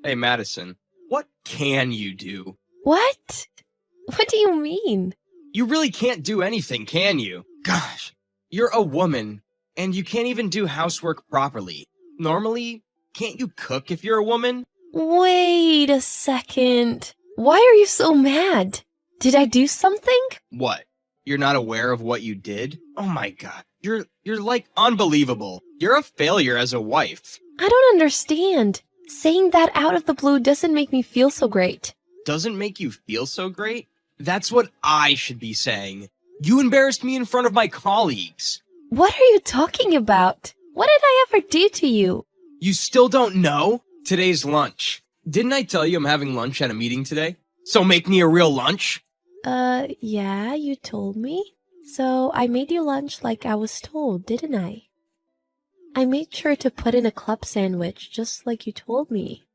Hey, Madison, what can you do? What? What do you mean? You really can't do anything, can you? Gosh, you're a woman, and you can't even do housework properly. Normally, can't you cook if you're a woman? Wait a second. Why are you so mad? Did I do something? What? You're not aware of what you did? Oh my god, you're like unbelievable. You're a failure as a wife. I don't understand. Saying that out of the blue doesn't make me feel so great. Doesn't make you feel so great? That's what I should be saying. You embarrassed me in front of my colleagues. What are you talking about? What did I ever do to you? You still don't know? Today's lunch. Didn't I tell you I'm having lunch at a meeting today? So make me a real lunch? Yeah, you told me. So I made you lunch like I was told, didn't I? I made sure to put in a club sandwich just like you told me.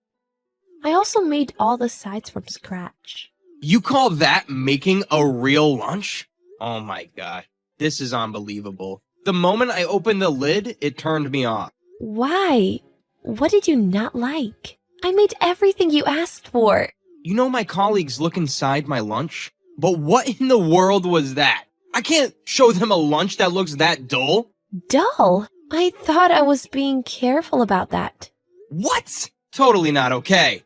I also made all the sides from scratch. You call that making a real lunch? Oh my god, this is unbelievable. The moment I opened the lid, it turned me off. Why? What did you not like? I made everything you asked for. You know my colleagues look inside my lunch? But what in the world was that? I can't show them a lunch that looks that dull. Dull? I thought I was being careful about that. What? Totally not okay.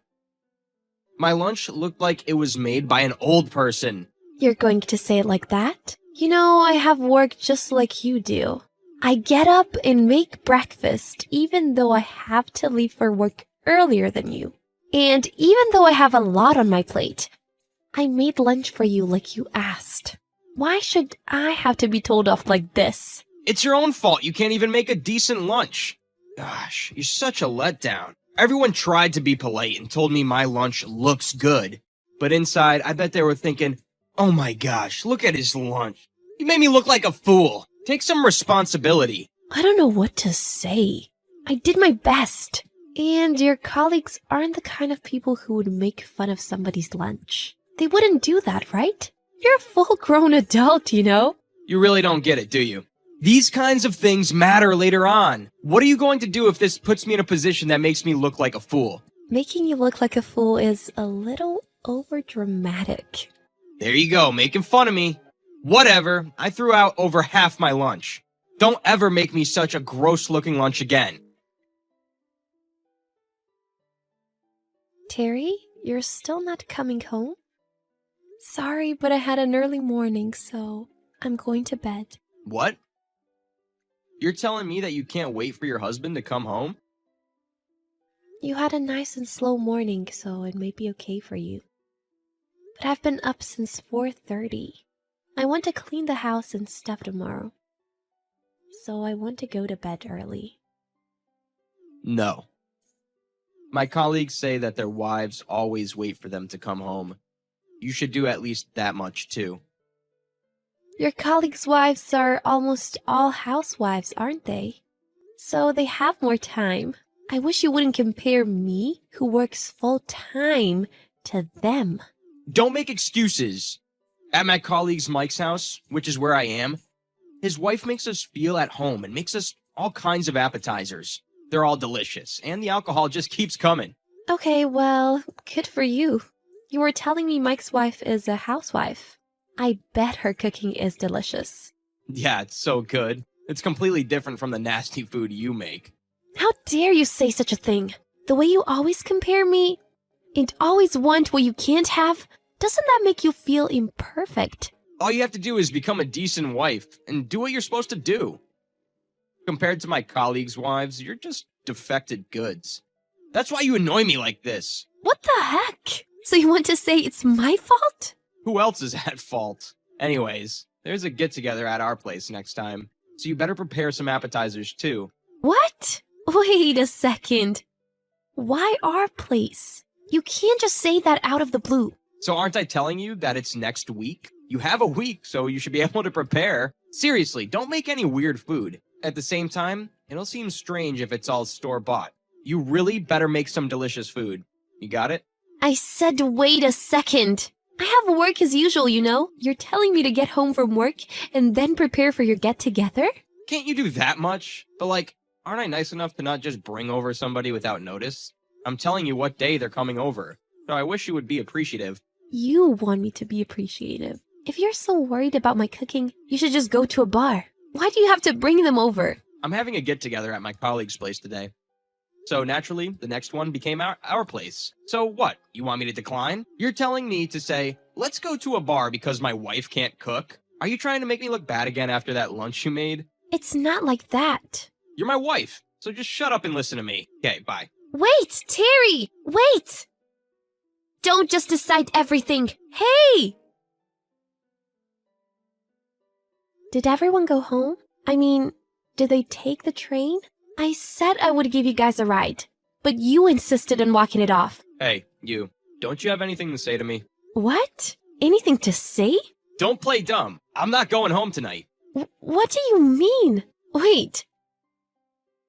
My lunch looked like it was made by an old person. You're going to say it like that? You know, I have work just like you do. I get up and make breakfast even though I have to leave for work earlier than you. And even though I have a lot on my plate, I made lunch for you like you asked. Why should I have to be told off like this? It's your own fault you can't even make a decent lunch. Gosh, you're such a letdown. Everyone tried to be polite and told me my lunch looks good. But inside, I bet they were thinking, oh my gosh, look at his lunch. You made me look like a fool. Take some responsibility. I don't know what to say. I did my best. And your colleagues aren't the kind of people who would make fun of somebody's lunch. They wouldn't do that, right? You're a full-grown adult, you know? You really don't get it, do you? These kinds of things matter later on. What are you going to do if this puts me in a position that makes me look like a fool? Making you look like a fool is a little overdramatic. There you go, making fun of me. Whatever, I threw out over half my lunch. Don't ever make me such a gross-looking lunch again. Terry, you're still not coming home? Sorry, but I had an early morning, so I'm going to bed. What? You're telling me that you can't wait for your husband to come home? You had a nice and slow morning, so it may be okay for you. But I've been up since 4:30. I want to clean the house and stuff tomorrow. So I want to go to bed early. No. My colleagues say that their wives always wait for them to come home. You should do at least that much too. Your colleagues' wives are almost all housewives, aren't they? So they have more time. I wish you wouldn't compare me, who works full-time, to them. Don't make excuses. At my colleague's Mike's house, which is where I am, his wife makes us feel at home and makes us all kinds of appetizers. They're all delicious, and the alcohol just keeps coming. Okay, well, good for you. You were telling me Mike's wife is a housewife. I bet her cooking is delicious. Yeah, it's so good. It's completely different from the nasty food you make. How dare you say such a thing? The way you always compare me and always want what you can't have, doesn't that make you feel imperfect? All you have to do is become a decent wife and do what you're supposed to do. Compared to my colleagues' wives, you're just defected goods. That's why you annoy me like this. What the heck? So you want to say it's my fault? Who else is at fault? Anyways, there's a get-together at our place next time, so you better prepare some appetizers too. What? Wait a second. Why our place? You can't just say that out of the blue. So aren't I telling you that it's next week? You have a week, so you should be able to prepare. Seriously, don't make any weird food. At the same time, it'll seem strange if it's all store-bought. You really better make some delicious food. You got it? I said wait a second. I have work as usual, you know? You're telling me to get home from work and then prepare for your get-together? Can't you do that much? But like, aren't I nice enough to not just bring over somebody without notice? I'm telling you what day they're coming over. So I wish you would be appreciative. You want me to be appreciative. If you're so worried about my cooking, you should just go to a bar. Why do you have to bring them over? I'm having a get-together at my colleague's place today. So naturally, the next one became our place. So what? You want me to decline? You're telling me to say, let's go to a bar because my wife can't cook? Are you trying to make me look bad again after that lunch you made? It's not like that. You're my wife, so just shut up and listen to me. Okay, bye. Wait, Terry! Wait! Don't just decide everything. Hey! Did everyone go home? I mean, did they take the train? I said I would give you guys a ride, but you insisted on walking it off. Hey, you. Don't you have anything to say to me? What? Anything to say? Don't play dumb. I'm not going home tonight. What do you mean? Wait.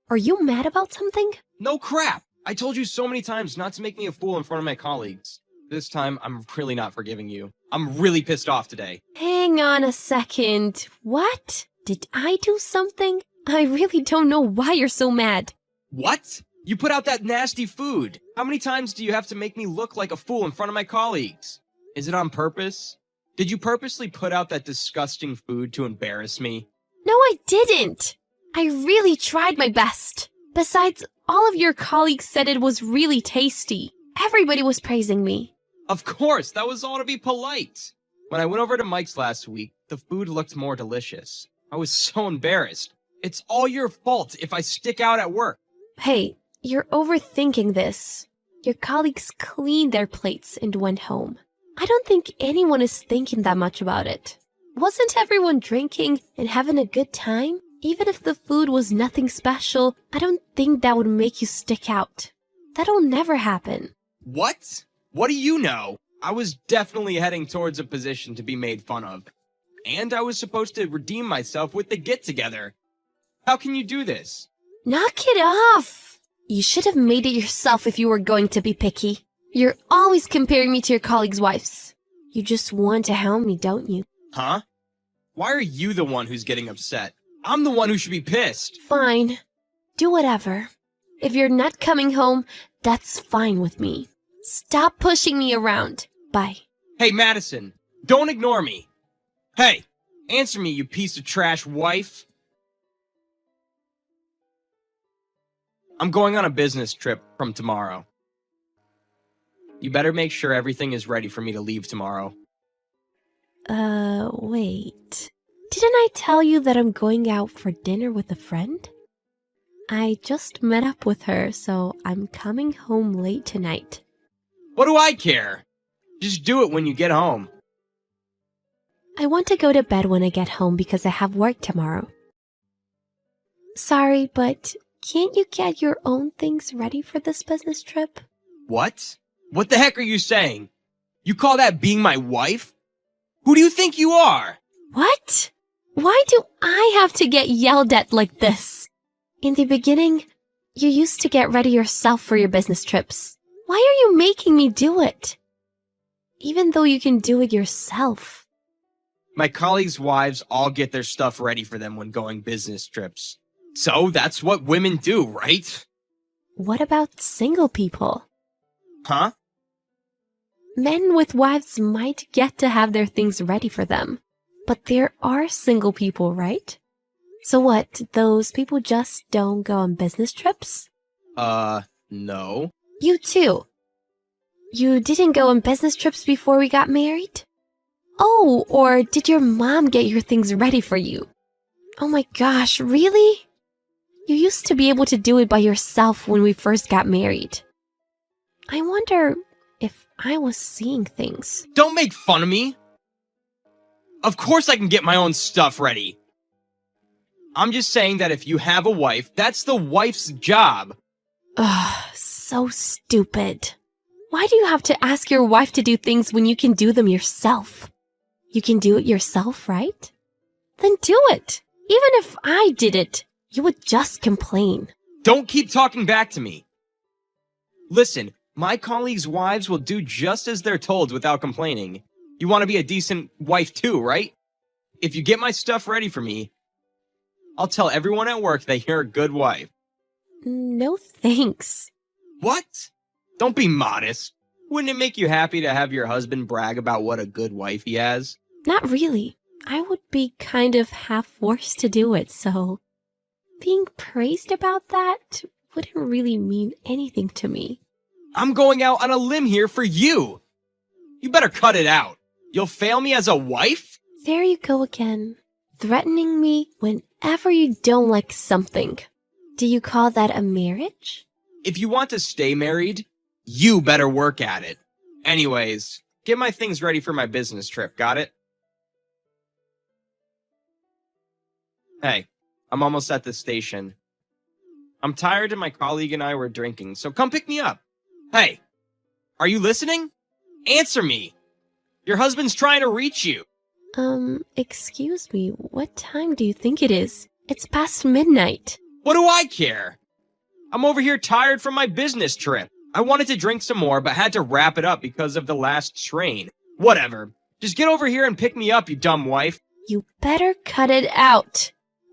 Are you mad about something? No crap. I told you so many times not to make me a fool in front of my colleagues. This time, I'm really not forgiving you. I'm really pissed off today. Hang on a second. What? Did I do something? I really don't know why you're so mad. What? You put out that nasty food. How many times do you have to make me look like a fool in front of my colleagues? Is it on purpose? Did you purposely put out that disgusting food to embarrass me? No, I didn't. I really tried my best. Besides, all of your colleagues said it was really tasty. Everybody was praising me. Of course, that was all to be polite. When I went over to Mike's last week, the food looked more delicious. I was so embarrassed. It's all your fault if I stick out at work. Hey, you're overthinking this. Your colleagues cleaned their plates and went home. I don't think anyone is thinking that much about it. Wasn't everyone drinking and having a good time? Even if the food was nothing special, I don't think that would make you stick out. That'll never happen. What? What do you know? I was definitely heading towards a position to be made fun of. And I was supposed to redeem myself with the get-together. How can you do this? Knock it off! You should have made it yourself if you were going to be picky. You're always comparing me to your colleagues' wives. You just want to hound me, don't you? Huh? Why are you the one who's getting upset? I'm the one who should be pissed. Fine. Do whatever. If you're not coming home, that's fine with me. Stop pushing me around. Bye. Hey, Madison, don't ignore me. Hey, answer me, you piece of trash wife. I'm going on a business trip from tomorrow. You better make sure everything is ready for me to leave tomorrow. Wait. Didn't I tell you that I'm going out for dinner with a friend? I just met up with her, so I'm coming home late tonight. What do I care? Just do it when you get home. I want to go to bed when I get home because I have work tomorrow. Sorry, but can't you get your own things ready for this business trip? What? What the heck are you saying? You call that being my wife? Who do you think you are? What? Why do I have to get yelled at like this? In the beginning, you used to get ready yourself for your business trips. Why are you making me do it? Even though you can do it yourself. My colleagues' wives all get their stuff ready for them when going business trips. So that's what women do, right? What about single people? Huh? Men with wives might get to have their things ready for them. But there are single people, right? So what, those people just don't go on business trips? No. You too. You didn't go on business trips before we got married? Oh, or did your mom get your things ready for you? Oh my gosh, really? You used to be able to do it by yourself when we first got married. I wonder if I was seeing things. Don't make fun of me. Of course I can get my own stuff ready. I'm just saying that if you have a wife, that's the wife's job. Ugh, so stupid. Why do you have to ask your wife to do things when you can do them yourself? You can do it yourself, right? Then do it. Even if I did it, you would just complain. Don't keep talking back to me. Listen, my colleagues' wives will do just as they're told without complaining. You want to be a decent wife too, right? If you get my stuff ready for me, I'll tell everyone at work that you're a good wife. No thanks. What? Don't be modest. Wouldn't it make you happy to have your husband brag about what a good wife he has? Not really. I would be kind of half forced to do it, so being praised about that wouldn't really mean anything to me. I'm going out on a limb here for you. You better cut it out. You'll fail me as a wife? There you go again, threatening me whenever you don't like something. Do you call that a marriage? If you want to stay married, you better work at it. Anyways, get my things ready for my business trip, got it? Hey, I'm almost at the station. I'm tired and my colleague and I were drinking, so come pick me up. Hey, are you listening? Answer me. Your husband's trying to reach you. Excuse me, what time do you think it is? It's past midnight. What do I care? I'm over here tired from my business trip. I wanted to drink some more, but had to wrap it up because of the last train. Whatever. Just get over here and pick me up, you dumb wife. You better cut it out.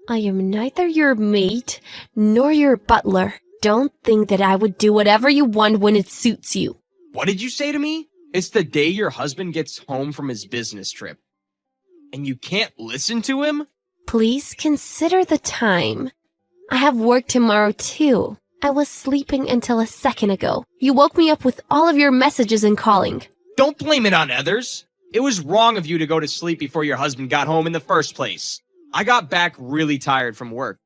I am neither your maid nor your butler. Don't think that I would do whatever you want when it suits you. What did you say to me? It's the day your husband gets home from his business trip. And you can't listen to him? Please consider the time. I have work tomorrow too. I was sleeping until a second ago. You woke me up with all of your messages and calling. Don't blame it on others. It was wrong of you to go to sleep before your husband got home in the first place. I got back really tired from work.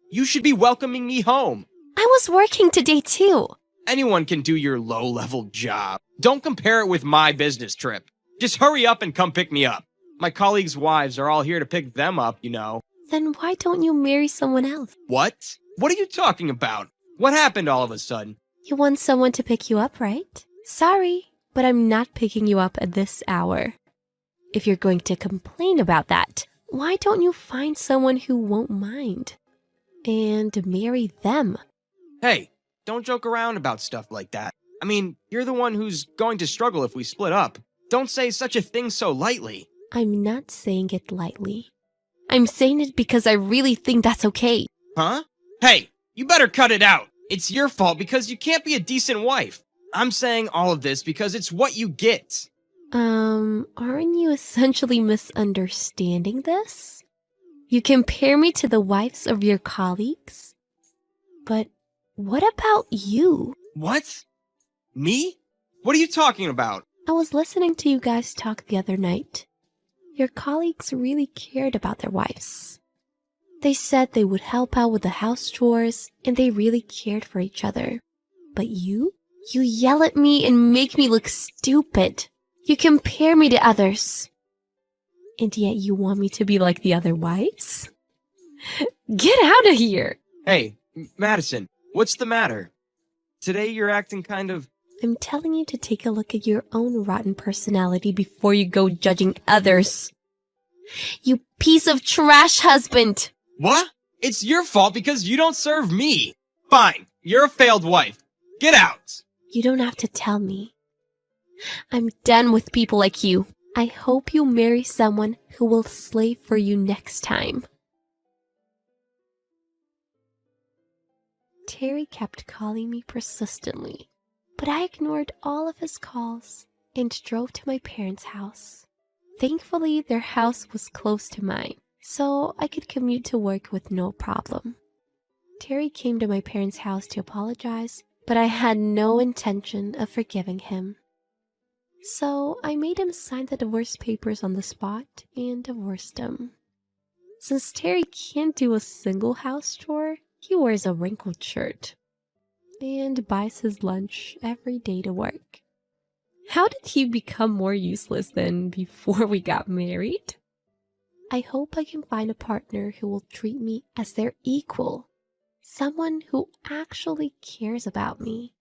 You should be welcoming me home. I was working today too. Anyone can do your low-level job. Don't compare it with my business trip. Just hurry up and come pick me up. My colleagues' wives are all here to pick them up, you know. Then why don't you marry someone else? What? What are you talking about? What happened all of a sudden? You want someone to pick you up, right? Sorry, but I'm not picking you up at this hour. If you're going to complain about that, why don't you find someone who won't mind and marry them? Hey, don't joke around about stuff like that. I mean, you're the one who's going to struggle if we split up. Don't say such a thing so lightly. I'm not saying it lightly. I'm saying it because I really think that's okay. Huh? Hey, you better cut it out. It's your fault because you can't be a decent wife. I'm saying all of this because it's what you get. Aren't you essentially misunderstanding this? You compare me to the wives of your colleagues? But what about you? What? Me? What are you talking about? I was listening to you guys talk the other night. Your colleagues really cared about their wives. They said they would help out with the house chores, and they really cared for each other. But you yell at me and make me look stupid. You compare me to others. And yet you want me to be like the other wives? Get out of here! Hey, Madison, what's the matter? Today you're acting kind of... I'm telling you to take a look at your own rotten personality before you go judging others. You piece of trash husband! What? It's your fault because you don't serve me. Fine, you're a failed wife. Get out! You don't have to tell me. I'm done with people like you. I hope you marry someone who will slave for you next time. Terry kept calling me persistently, but I ignored all of his calls and drove to my parents' house. Thankfully, their house was close to mine, so I could commute to work with no problem. Terry came to my parents' house to apologize, but I had no intention of forgiving him. So I made him sign the divorce papers on the spot and divorced him. Since Terry can't do a single house chore, he wears a wrinkled shirt and buys his lunch every day to work. How did he become more useless than before we got married? I hope I can find a partner who will treat me as their equal, someone who actually cares about me.